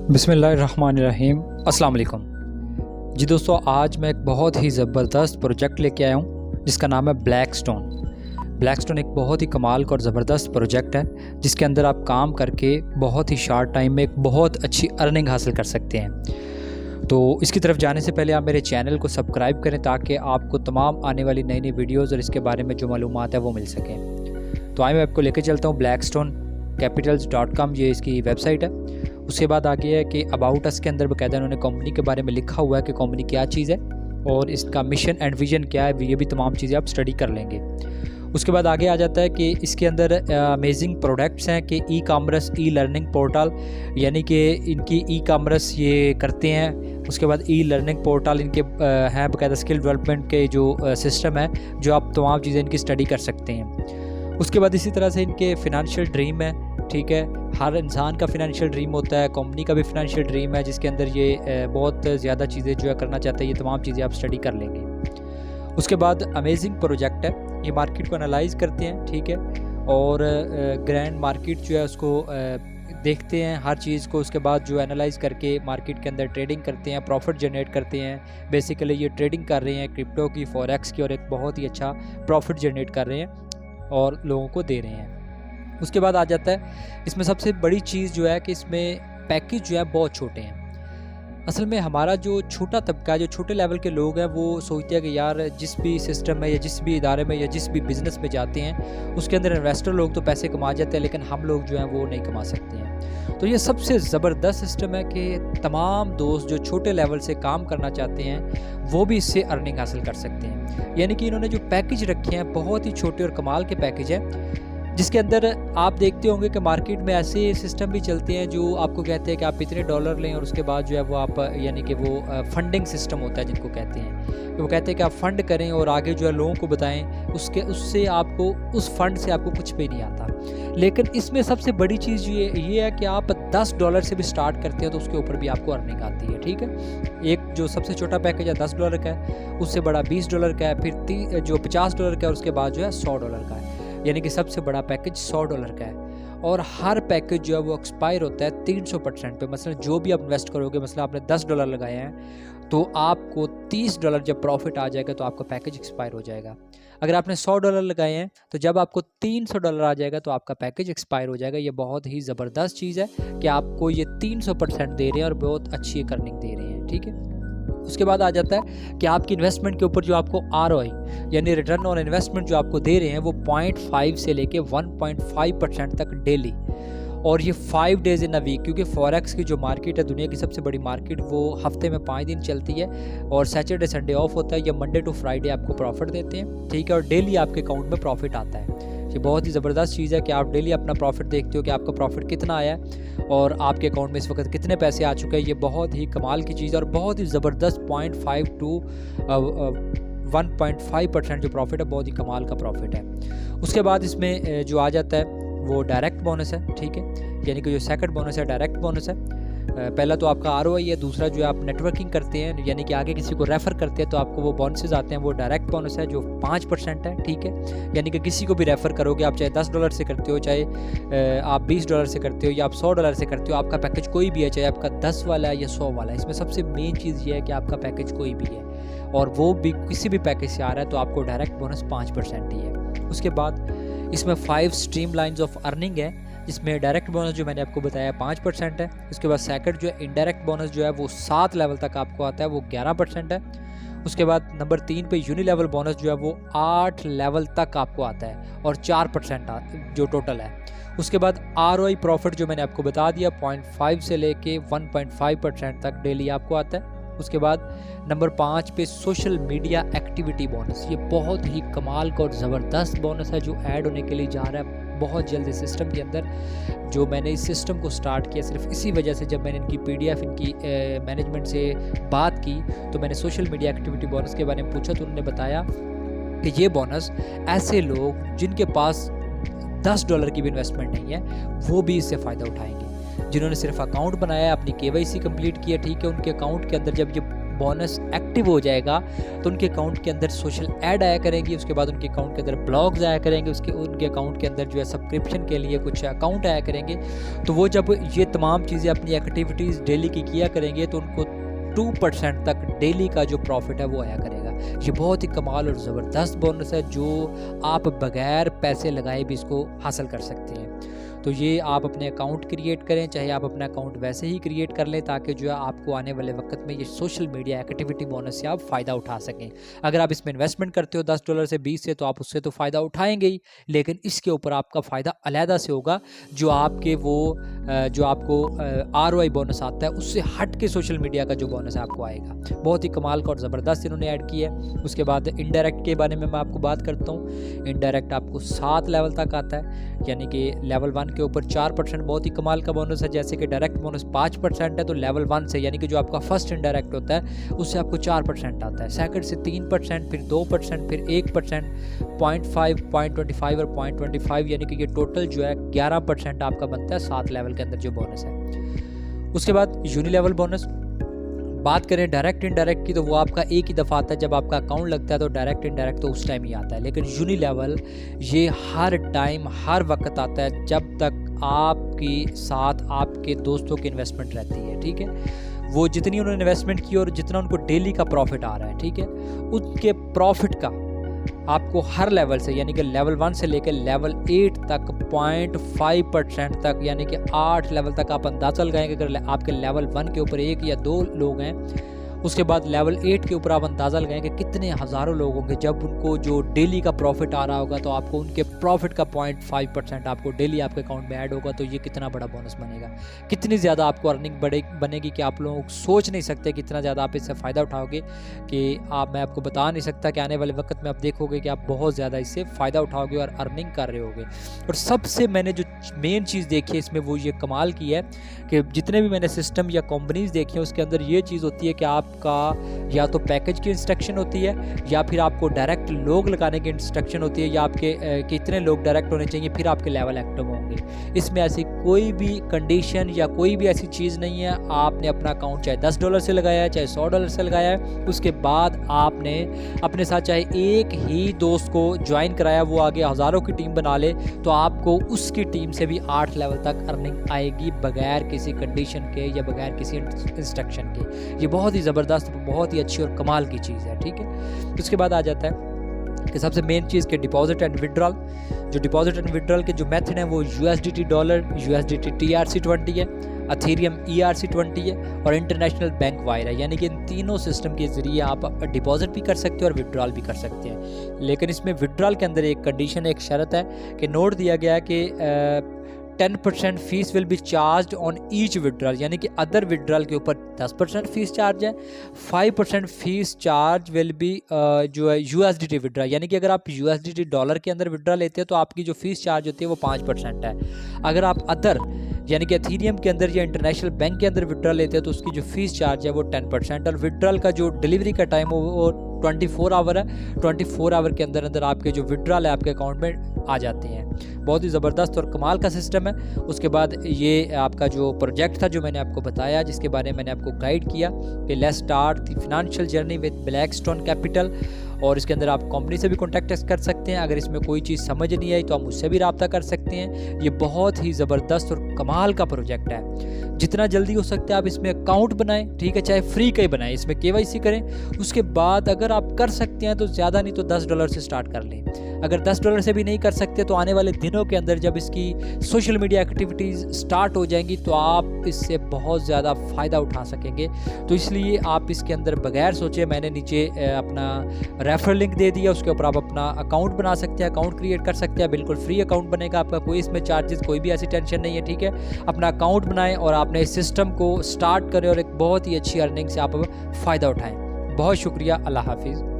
बिस्मिल्लाहिर्रहमानिर्रहीम। अस्सलाम वालेकुम। जी दोस्तों, आज मैं एक बहुत ही ज़बरदस्त प्रोजेक्ट लेके आया हूँ जिसका नाम है ब्लैकस्टोन एक बहुत ही कमाल का और ज़बरदस्त प्रोजेक्ट है जिसके अंदर आप काम करके बहुत ही शॉर्ट टाइम में एक बहुत अच्छी अर्निंग हासिल कर सकते हैं। तो इसकी तरफ जाने से पहले आप मेरे चैनल को सब्सक्राइब करें ताकि आपको तमाम आने वाली नई नई वीडियोज़ और इसके बारे में जो मालूमात है वो मिल सकें। तो आइए मैं आपको लेके चलता हूँ blackstone-capitals.com, ये इसकी वेबसाइट है। उसके बाद आगे है कि अबाउट अस के अंदर बाकायदा उन्होंने कंपनी के बारे में लिखा हुआ है कि कंपनी क्या चीज़ है और इसका मिशन एंड विजन क्या है, ये भी तमाम चीज़ें आप स्टडी कर लेंगे। उसके बाद आगे आ जाता है कि इसके अंदर अमेजिंग प्रोडक्ट्स हैं कि e commerce e learning portal, यानी कि इनकी ई कॉमर्स ये करते हैं। उसके बाद ई लर्निंग पोर्टल इनके हैं बाकायदा स्किल डेवलपमेंट के जो सिस्टम है जो आप तमाम चीज़ें इनकी स्टडी कर सकते हैं। उसके बाद इसी तरह से इनके फिनंशियल ड्रीम है, ठीक है। हर इंसान का फिनंशियल ड्रीम होता है, कंपनी का भी फिनंशियल ड्रीम है जिसके अंदर ये बहुत ज़्यादा चीज़ें जो है करना चाहते हैं। ये तमाम चीज़ें आप स्टडी कर लेंगे। उसके बाद अमेजिंग प्रोजेक्ट है, ये मार्केट को एनालाइज करते हैं, ठीक है, और ग्रैंड मार्केट जो है उसको देखते हैं हर चीज़ को। उसके बाद जो एनालाइज करके मार्केट के अंदर ट्रेडिंग करते हैं, प्रॉफिट जनरेट करते हैं। बेसिकली ये ट्रेडिंग कर रहे हैं क्रिप्टो की, फॉरेक्स की, और एक बहुत ही अच्छा प्रॉफिट जनरेट कर रहे हैं और लोगों को दे रहे हैं। उसके बाद आ जाता है इसमें सबसे बड़ी चीज़ जो है कि इसमें पैकेज जो है बहुत छोटे हैं। असल में हमारा जो छोटा तबका है, जो छोटे लेवल के लोग हैं, वो सोचते हैं कि यार जिस भी सिस्टम में या जिस भी इदारे में या जिस भी बिज़नेस में जाते हैं उसके अंदर इन्वेस्टर लोग तो पैसे कमा जाते हैं, लेकिन हम लोग जो हैं वो नहीं कमा सकते हैं। तो ये सबसे ज़बरदस्त सिस्टम है कि तमाम दोस्त जो छोटे लेवल से काम करना चाहते हैं वो भी इससे अर्निंग हासिल कर सकते हैं। यानी कि इन्होंने जो पैकेज रखे हैं बहुत ही छोटे और कमाल के पैकेज हैं जिसके अंदर आप देखते होंगे कि मार्केट में ऐसे सिस्टम भी चलते हैं जो आपको कहते हैं कि आप इतने डॉलर लें और उसके बाद जो है वो आप यानी कि वो फंडिंग सिस्टम होता है जिनको कहते हैं। वो कहते हैं कि आप फ़ंड करें और आगे जो है लोगों को बताएं, उससे आपको उस फंड से आपको कुछ भी नहीं आता। लेकिन इसमें सबसे बड़ी चीज़ ये है कि आप $10 से भी स्टार्ट करते हैं तो उसके ऊपर भी आपको अर्निंग आती है, ठीक है। एक जो सबसे छोटा पैकेज है $10 का है, उससे बड़ा $20 का है, फिर जो $50 का है, और उसके बाद जो है $100 का है। यानी कि सबसे बड़ा पैकेज $100 का है। और हर पैकेज जो है वो एक्सपायर होता है 300% पे। मतलब जो भी आप इन्वेस्ट करोगे, मतलब आपने $10 लगाए हैं तो आपको $30 जब प्रॉफिट आ जाएगा तो आपका पैकेज एक्सपायर हो जाएगा। अगर आपने $100 लगाए हैं तो जब आपको $300 आ जाएगा तो आपका पैकेज एक्सपायर हो जाएगा। ये बहुत ही ज़बरदस्त चीज़ है कि आपको ये 300% दे रहे हैं और बहुत अच्छी अर्निंग दे रहे हैं, ठीक है। उसके बाद आ जाता है कि आपकी इन्वेस्टमेंट के ऊपर जो आपको ROI यानी रिटर्न ऑन इन्वेस्टमेंट जो आपको दे रहे हैं वो 0.5 से लेके 1.5% तक डेली, और ये 5 डेज़ इन अ वीक, क्योंकि फॉरेक्स की जो मार्केट है दुनिया की सबसे बड़ी मार्केट, वो हफ्ते में 5 दिन चलती है और सैटरडे संडे ऑफ होता है। या मंडे टू फ्राइडे आपको प्रॉफिट देते हैं, ठीक है, और डेली आपके अकाउंट में प्रॉफिट आता है। ये बहुत ही ज़बरदस्त चीज़ है कि आप डेली अपना प्रॉफिट देखते हो कि आपका प्रॉफिट कितना आया है और आपके अकाउंट में इस वक्त कितने पैसे आ चुके हैं। ये बहुत ही कमाल की चीज़ है और बहुत ही ज़बरदस्त 0.5 to 1.5% जो प्रॉफिट है, बहुत ही कमाल का प्रॉफिट है। उसके बाद इसमें जो आ जाता है वो डायरेक्ट बोनस है, ठीक है, यानी कि जो सेकंड बोनस है डायरेक्ट बोनस है। पहला तो आपका ROI है, दूसरा जो है आप नेटवर्किंग करते हैं यानी कि आगे किसी को रेफ़र करते हैं तो आपको वो बोनसेस आते हैं, वो डायरेक्ट बोनस है जो 5% है, ठीक है। यानी कि किसी को भी रेफ़र करोगे, आप चाहे $10 से करते हो, चाहे आप $20 से करते हो या आप $100 से करते हो, आपका पैकेज कोई भी है, चाहे आपका 10 वाला है या 100 वाला है, इसमें सबसे मेन चीज़ ये है कि आपका पैकेज कोई भी है और वो भी किसी भी पैकेज से आ रहा है तो आपको डायरेक्ट बोनस 5% ही है। उसके बाद इसमें 5 स्ट्रीम लाइन्स ऑफ अर्निंग है जिसमें डायरेक्ट बोनस जो मैंने आपको बताया 5% है। उसके बाद सेकंड जो है इनडायरेक्ट बोनस जो है वो 7 लेवल तक आपको आता है, वो 11% है। उसके बाद नंबर 3 पे यूनी लेवल बोनस जो है वो 8 लेवल तक आपको आता है और 4% जो टोटल है। उसके बाद ROI प्रॉफिट जो मैंने आपको बता दिया 0.5 से लेके 1.5% तक डेली आपको आता है। उसके बाद नंबर 5 पे सोशल मीडिया एक्टिविटी बोनस, ये बहुत ही कमाल का और ज़बरदस्त बोनस है जो ऐड होने के लिए जा रहा है बहुत जल्द इस सिस्टम के अंदर। जो मैंने इस सिस्टम को स्टार्ट किया सिर्फ इसी वजह से, जब मैंने इनकी PDF इनकी मैनेजमेंट से बात की तो मैंने सोशल मीडिया एक्टिविटी बोनस के बारे में पूछा तो उन्होंने बताया कि ये बोनस ऐसे लोग जिनके पास $10 की भी इन्वेस्टमेंट नहीं है वो भी इससे फ़ायदा उठाएंगे। जिन्होंने सिर्फ अकाउंट बनाया है, अपनी KYC कंप्लीट किया, ठीक है, उनके अकाउंट के अंदर जब ये बोनस एक्टिव हो जाएगा तो उनके अकाउंट के अंदर सोशल ऐड आया करेंगी, उसके बाद उनके अकाउंट के अंदर ब्लॉग्स आया करेंगे, उनके अकाउंट के अंदर जो है सब्सक्रिप्शन के लिए कुछ अकाउंट आया करेंगे। तो वो जब ये तमाम चीज़ें अपनी एक्टिविटीज़ डेली की किया करेंगे तो उनको 2% तक डेली का जो प्रॉफिट है वो आया करेगा। ये बहुत ही कमाल और ज़बरदस्त बोनस है जो आप बगैर पैसे लगाए भी इसको हासिल कर सकते हैं। तो ये आप अपने अकाउंट क्रिएट करें, चाहे आप अपना अकाउंट वैसे ही क्रिएट कर लें ताकि जो है आपको आने वाले वक्त में ये सोशल मीडिया एक्टिविटी बोनस से आप फ़ायदा उठा सकें। अगर आप इसमें इन्वेस्टमेंट करते हो $10 से 20 से तो आप उससे तो फ़ायदा उठाएंगे ही, लेकिन इसके ऊपर आपका फ़ायदा अलहदा से होगा जो आपके वो जो आपको ROI बोनस आता है उससे हट के सोशल मीडिया का जो बोनस है आपको आएगा। बहुत ही कमाल का और ज़बरदस्त इन्होंने ऐड किया है। उसके बाद इनडायरेक्ट के बारे में मैं आपको बात करता हूँ। इनडायरेक्ट आपको 7 लेवल तक आता है, यानी कि लेवल 1 के ऊपर 4% बहुत ही कमाल का बोनस है। जैसे कि डायरेक्ट बोनस 5% है तो लेवल 1 से यानी कि जो आपका फर्स्ट इनडायरेक्ट होता है उससे आपको 4% आता है। सेकंड से 3%, फिर 2%, फिर 1%, 0.5, 0.25 और 0.25 यानी कि ये टोटल जो है 11% आपका बनता है 7 लेवल के अंदर जो बोनस है। उसके बाद यूनि लेवल बोनस बात करें डायरेक्ट इनडायरेक्ट की तो वो आपका एक ही दफ़ा आता है जब आपका अकाउंट लगता है, तो डायरेक्ट इनडायरेक्ट तो उस टाइम ही आता है। लेकिन यूनि लेवल ये हर टाइम हर वक्त आता है जब तक आपके साथ आपके दोस्तों की इन्वेस्टमेंट रहती है, ठीक है। वो जितनी उन्होंने इन्वेस्टमेंट की और जितना उनको डेली का प्रॉफिट आ रहा है, ठीक है, उनके प्रॉफिट का आपको हर लेवल से यानी कि लेवल 1 से लेकर लेवल 8 तक 0.5% तक यानी कि 8 लेवल तक आप अंदाज़ा लगाएंगे। अगर आपके लेवल 1 के ऊपर 1 या 2 लोग हैं, उसके बाद लेवल 8 के ऊपर आप अंदाज़ा लगाएंगे कितने हज़ारों लोग होंगे। जब उनको जो डेली का प्रॉफिट आ रहा होगा तो आपको उनके प्रॉफिट का 0.5% आपको डेली आपके अकाउंट में ऐड होगा। तो ये कितना बड़ा बोनस बनेगा, कितनी ज़्यादा आपको अर्निंग बनेगी कि आप लोग सोच नहीं सकते कितना ज़्यादा आप इससे फ़ायदा उठाओगे कि मैं आपको बता नहीं सकता कि आने वाले वक्त में आप देखोगे कि आप बहुत ज़्यादा इससे फ़ायदा उठाओगे और अर्निंग कर रहे होगे। और सबसे मैंने जो मेन चीज़ देखी है इसमें वो ये कमाल की है कि जितने भी मैंने सिस्टम या कंपनीज़ देखी हैं उसके अंदर ये चीज़ होती है कि आपका या तो पैकेज की इंस्ट्रक्शन होती है या फिर आपको डायरेक्ट लोग लगाने की इंस्ट्रक्शन होती है या आपके कितने लोग डायरेक्ट होने चाहिए फिर आपके लेवल एक्टिव होंगे। इसमें ऐसी कोई भी कंडीशन या कोई भी ऐसी चीज़ नहीं है। आपने अपना अकाउंट चाहे $10 से लगाया है चाहे $100 से लगाया है, उसके बाद आपने अपने साथ चाहे एक ही दोस्त को ज्वाइन कराया, वो आगे हज़ारों की टीम बना ले तो आपको उसकी टीम से भी 8 लेवल तक अर्निंग आएगी बगैर किसी कंडीशन के या बगैर किसी इंस्ट्रक्शन के। ये बहुत ही ज़बरदस्त, बहुत ही अच्छी और कमाल की चीज़ है, ठीक है। उसके बाद आ जाता है कि सबसे मेन चीज़ के डिपॉजिट एंड विड्रॉल। जो डिपॉजिट एंड विड्रॉल के जो मेथड हैं वो USDT डॉलर, USDT TRC20 है, अथेरियम ERC20 है और इंटरनेशनल बैंक वायर है। यानी कि इन तीनों सिस्टम के ज़रिए आप डिपॉजिट भी कर सकते हो और विड्रॉल भी कर सकते हैं। लेकिन इसमें विड्रॉल के अंदर एक कंडीशन, एक शर्त है कि नोट दिया गया है कि 10% fees will be charge on each withdrawal, यानी कि अदर विड्रॉल के ऊपर 10% फीस चार्ज है। 5% फीस चार्ज विल बी जो है USDT विड्रॉल, यानी कि अगर आप USDT डॉलर के अंदर विड्रॉल लेते हैं तो आपकी जो फीस चार्ज होती है वो 5% है। अगर आप अदर यानी कि एथीरियम के अंदर या इंटरनेशनल बैंक के अंदर विड्रॉल लेते हैं तो उसकी जो फीस चार्ज है वो 10%। और विड्रॉल का जो डिलीवरी का टाइम वो 24 आवर है। 24 आवर के अंदर अंदर आपके जो विड्रॉल है आपके अकाउंट में आ जाते हैं। बहुत ही ज़बरदस्त और कमाल का सिस्टम है। उसके बाद ये आपका जो प्रोजेक्ट था जो मैंने आपको बताया, जिसके बारे में मैंने आपको गाइड किया कि let's start the financial journey with Blackstone capital, और इसके अंदर आप कंपनी से भी कॉन्टैक्ट कर सकते हैं। अगर इसमें कोई चीज़ समझ नहीं आई तो आप मुझसे भी रब्ता कर सकते हैं। ये बहुत ही ज़बरदस्त और कमाल का प्रोजेक्ट है। जितना जल्दी हो सकता है आप इसमें अकाउंट बनाएं, ठीक है, चाहे फ्री का ही बनाएं, इसमें KYC करें। उसके बाद अगर आप कर सकते हैं तो ज़्यादा नहीं तो $10 से स्टार्ट कर लें। अगर $10 से भी नहीं कर सकते तो आने वाले दिनों के अंदर जब इसकी सोशल मीडिया एक्टिविटीज़ स्टार्ट हो जाएंगी तो आप इससे बहुत ज़्यादा फ़ायदा उठा सकेंगे। तो इसलिए आप इसके अंदर बगैर सोचे, मैंने नीचे अपना रेफरल लिंक दे दिया, उसके ऊपर आप अपना अकाउंट बना सकते हैं, अकाउंट क्रिएट कर सकते हैं। बिल्कुल फ्री अकाउंट बनेगा आपका, कोई इसमें चार्जेस कोई भी ऐसी टेंशन नहीं है, ठीक है। अपना अकाउंट बनाएं और आपने इस सिस्टम को स्टार्ट करें और एक बहुत ही अच्छी अर्निंग से आप फ़ायदा उठाएं। बहुत शुक्रिया, अल्लाह हाफिज़।